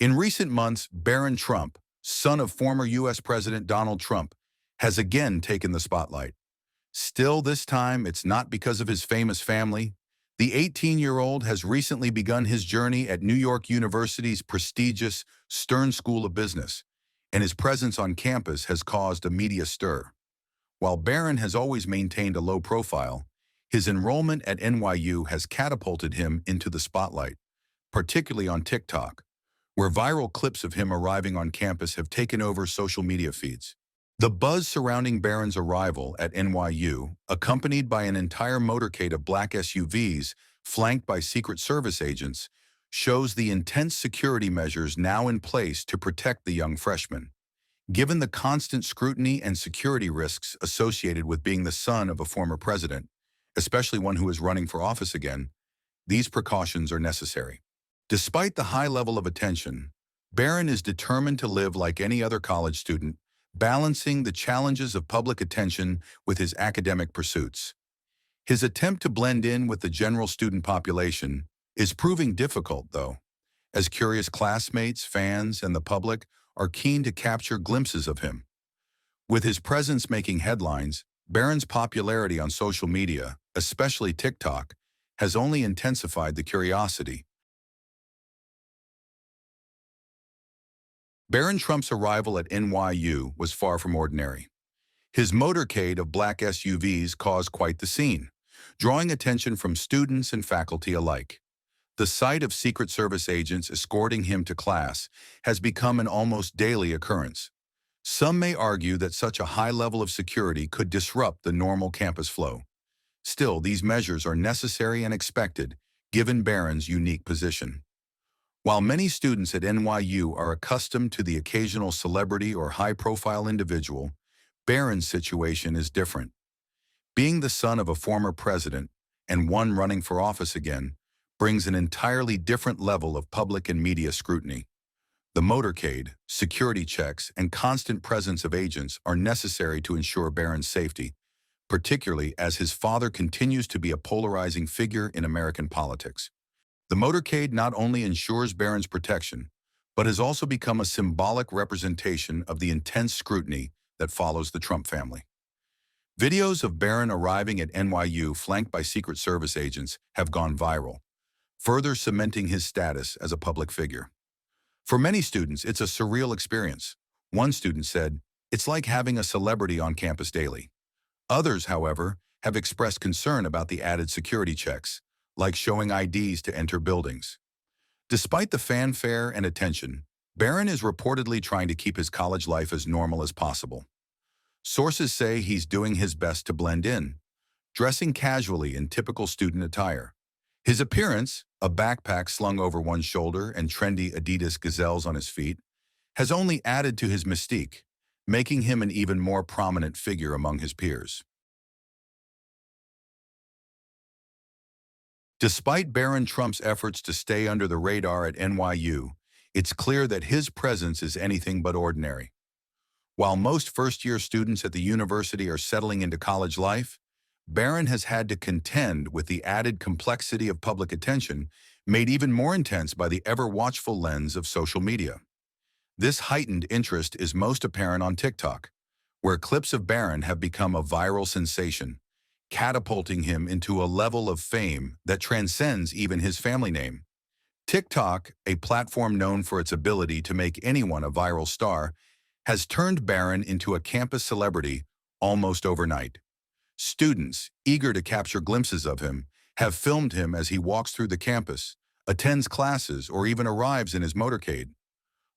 In recent months, Barron Trump, son of former U.S. President Donald Trump, has again taken the spotlight. Still, this time, it's not because of his famous family. The 18-year-old has recently begun his journey at New York University's prestigious Stern School of Business, and his presence on campus has caused a media stir. While Barron has always maintained a low profile, his enrollment at NYU has catapulted him into the spotlight, particularly on TikTok, where viral clips of him arriving on campus have taken over social media feeds. The buzz surrounding Barron's arrival at NYU, accompanied by an entire motorcade of black SUVs flanked by Secret Service agents, shows the intense security measures now in place to protect the young freshman. Given the constant scrutiny and security risks associated with being the son of a former president, especially one who is running for office again, these precautions are necessary. Despite the high level of attention, Barron is determined to live like any other college student, balancing the challenges of public attention with his academic pursuits. His attempt to blend in with the general student population is proving difficult, though, as curious classmates, fans, and the public are keen to capture glimpses of him. With his presence making headlines, Barron's popularity on social media, especially TikTok, has only intensified the curiosity. Barron Trump's arrival at NYU was far from ordinary. His motorcade of black SUVs caused quite the scene, drawing attention from students and faculty alike. The sight of Secret Service agents escorting him to class has become an almost daily occurrence. Some may argue that such a high level of security could disrupt the normal campus flow. Still, these measures are necessary and expected, given Barron's unique position. While many students at NYU are accustomed to the occasional celebrity or high-profile individual, Barron's situation is different. Being the son of a former president and one running for office again brings an entirely different level of public and media scrutiny. The motorcade, security checks, and constant presence of agents are necessary to ensure Barron's safety, particularly as his father continues to be a polarizing figure in American politics. The motorcade not only ensures Barron's protection, but has also become a symbolic representation of the intense scrutiny that follows the Trump family. Videos of Barron arriving at NYU flanked by Secret Service agents have gone viral, further cementing his status as a public figure. For many students, it's a surreal experience. One student said, "It's like having a celebrity on campus daily." Others, however, have expressed concern about the added security checks, like showing IDs to enter buildings. Despite the fanfare and attention, Barron is reportedly trying to keep his college life as normal as possible. Sources say he's doing his best to blend in, dressing casually in typical student attire. His appearance, a backpack slung over one shoulder and trendy Adidas Gazelles on his feet, has only added to his mystique, making him an even more prominent figure among his peers. Despite Barron Trump's efforts to stay under the radar at NYU, it's clear that his presence is anything but ordinary. While most first-year students at the university are settling into college life, Barron has had to contend with the added complexity of public attention, made even more intense by the ever-watchful lens of social media. This heightened interest is most apparent on TikTok, where clips of Barron have become a viral sensation, catapulting him into a level of fame that transcends even his family name. TikTok, a platform known for its ability to make anyone a viral star, has turned Barron into a campus celebrity almost overnight. Students, eager to capture glimpses of him, have filmed him as he walks through the campus, attends classes, or even arrives in his motorcade.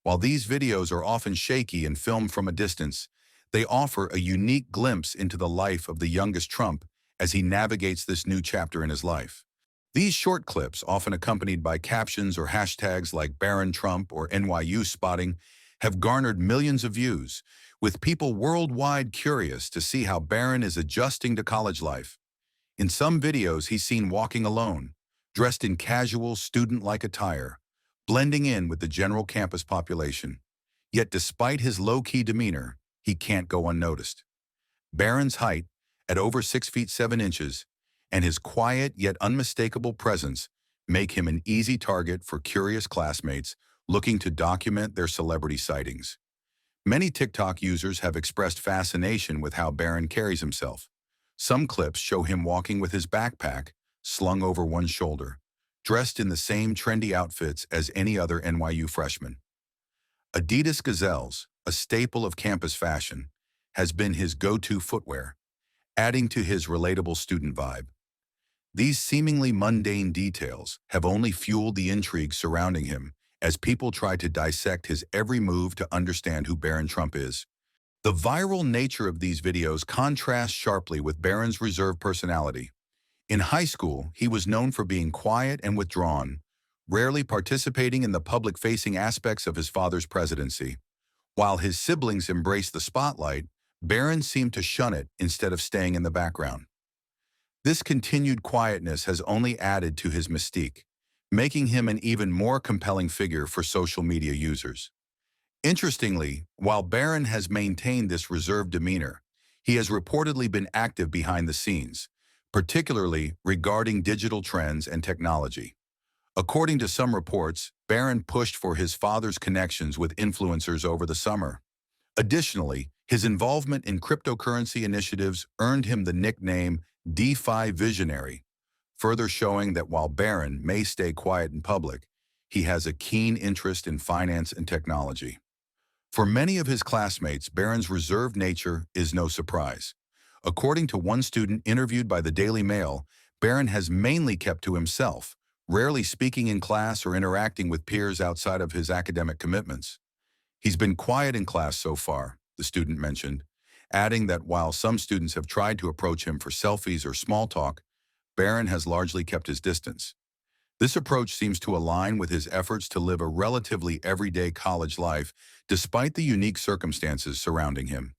While these videos are often shaky and filmed from a distance, they offer a unique glimpse into the life of the youngest Trump as he navigates this new chapter in his life. These short clips, often accompanied by captions or hashtags like Barron Trump or NYU spotting, have garnered millions of views, with people worldwide curious to see how Barron is adjusting to college life. In some videos, he's seen walking alone, dressed in casual, student-like attire, blending in with the general campus population. Yet despite his low-key demeanor, he can't go unnoticed. Barron's height, at over 6 feet 7 inches, and his quiet yet unmistakable presence make him an easy target for curious classmates looking to document their celebrity sightings. Many TikTok users have expressed fascination with how Barron carries himself. Some clips show him walking with his backpack slung over one shoulder, dressed in the same trendy outfits as any other NYU freshman. Adidas Gazelles, a staple of campus fashion, has been his go-to footwear, adding to his relatable student vibe. These seemingly mundane details have only fueled the intrigue surrounding him as people try to dissect his every move to understand who Barron Trump is. The viral nature of these videos contrasts sharply with Barron's reserved personality. In high school, he was known for being quiet and withdrawn, rarely participating in the public-facing aspects of his father's presidency. While his siblings embraced the spotlight, Barron seemed to shun it instead of staying in the background. This continued quietness has only added to his mystique, making him an even more compelling figure for social media users. Interestingly, while Barron has maintained this reserved demeanor, he has reportedly been active behind the scenes, particularly regarding digital trends and technology. According to some reports, Barron pushed for his father's connections with influencers over the summer. Additionally, his involvement in cryptocurrency initiatives earned him the nickname DeFi Visionary, further showing that while Barron may stay quiet in public, he has a keen interest in finance and technology. For many of his classmates, Barron's reserved nature is no surprise. According to one student interviewed by the Daily Mail, Barron has mainly kept to himself, rarely speaking in class or interacting with peers outside of his academic commitments. He's been quiet in class so far, the student mentioned, adding that while some students have tried to approach him for selfies or small talk, Barron has largely kept his distance. This approach seems to align with his efforts to live a relatively everyday college life despite the unique circumstances surrounding him.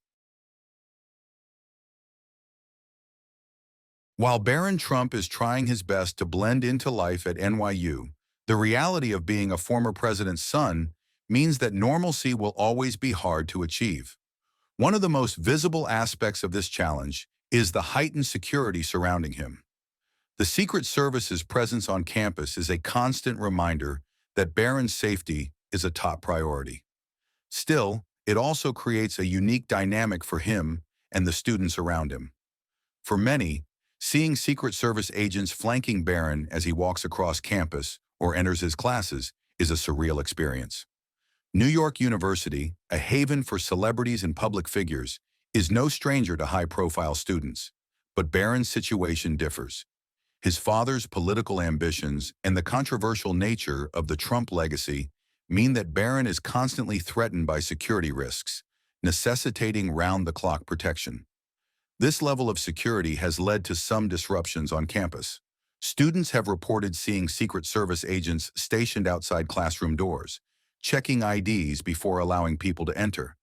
While Barron Trump is trying his best to blend into life at NYU, the reality of being a former president's son means that normalcy will always be hard to achieve. One of the most visible aspects of this challenge is the heightened security surrounding him. The Secret Service's presence on campus is a constant reminder that Barron's safety is a top priority. Still, it also creates a unique dynamic for him and the students around him. For many, seeing Secret Service agents flanking Barron as he walks across campus or enters his classes is a surreal experience. New York University, a haven for celebrities and public figures, is no stranger to high-profile students, but Barron's situation differs. His father's political ambitions and the controversial nature of the Trump legacy mean that Barron is constantly threatened by security risks, necessitating round-the-clock protection. This level of security has led to some disruptions on campus. Students have reported seeing Secret Service agents stationed outside classroom doors, checking IDs before allowing people to enter.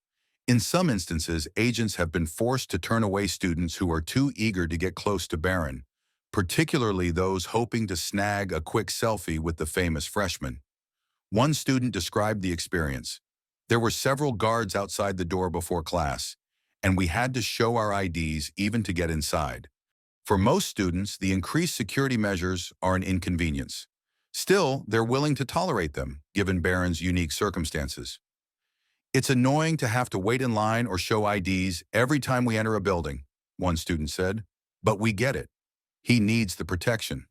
In some instances, agents have been forced to turn away students who are too eager to get close to Barron, particularly those hoping to snag a quick selfie with the famous freshman. One student described the experience. There were several guards outside the door before class, and we had to show our IDs even to get inside. For most students, the increased security measures are an inconvenience. Still, they're willing to tolerate them, given Barron's unique circumstances. "It's annoying to have to wait in line or show IDs every time we enter a building," one student said, "but we get it. He needs the protection."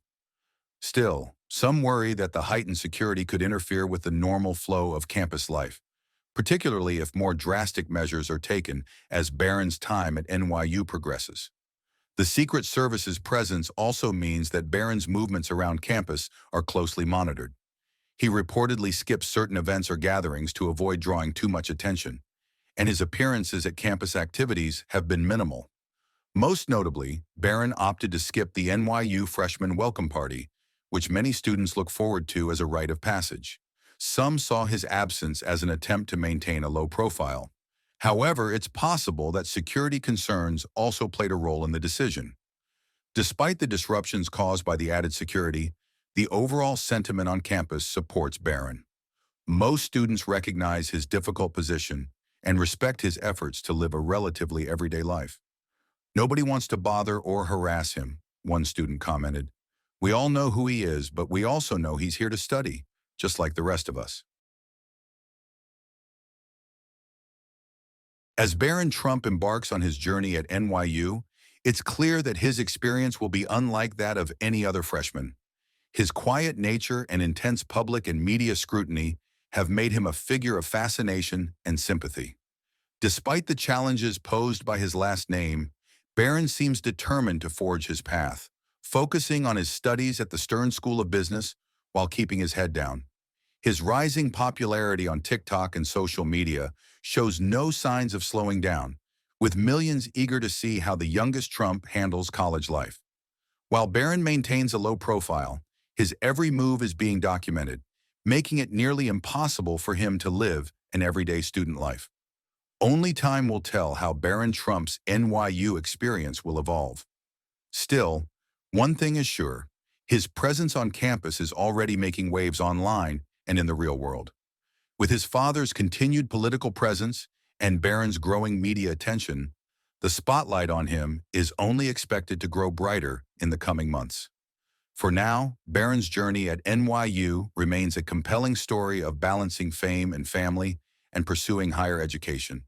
Still, some worry that the heightened security could interfere with the normal flow of campus life, particularly if more drastic measures are taken as Barron's time at NYU progresses. The Secret Service's presence also means that Barron's movements around campus are closely monitored. He reportedly skips certain events or gatherings to avoid drawing too much attention, and his appearances at campus activities have been minimal. Most notably, Barron opted to skip the NYU freshman welcome party, which many students look forward to as a rite of passage. Some saw his absence as an attempt to maintain a low profile. However, it's possible that security concerns also played a role in the decision. Despite the disruptions caused by the added security, the overall sentiment on campus supports Barron. Most students recognize his difficult position and respect his efforts to live a relatively everyday life. "Nobody wants to bother or harass him," one student commented. "We all know who he is, but we also know he's here to study, just like the rest of us." As Barron Trump embarks on his journey at NYU, it's clear that his experience will be unlike that of any other freshman. His quiet nature and intense public and media scrutiny have made him a figure of fascination and sympathy. Despite the challenges posed by his last name, Barron seems determined to forge his path, focusing on his studies at the Stern School of Business while keeping his head down. His rising popularity on TikTok and social media shows no signs of slowing down, with millions eager to see how the youngest Trump handles college life. While Barron maintains a low profile, his every move is being documented, making it nearly impossible for him to live an everyday student life. Only time will tell how Barron Trump's NYU experience will evolve. Still, one thing is sure, his presence on campus is already making waves online and in the real world. With his father's continued political presence and Barron's growing media attention, the spotlight on him is only expected to grow brighter in the coming months. For now, Barron's journey at NYU remains a compelling story of balancing fame and family and pursuing higher education.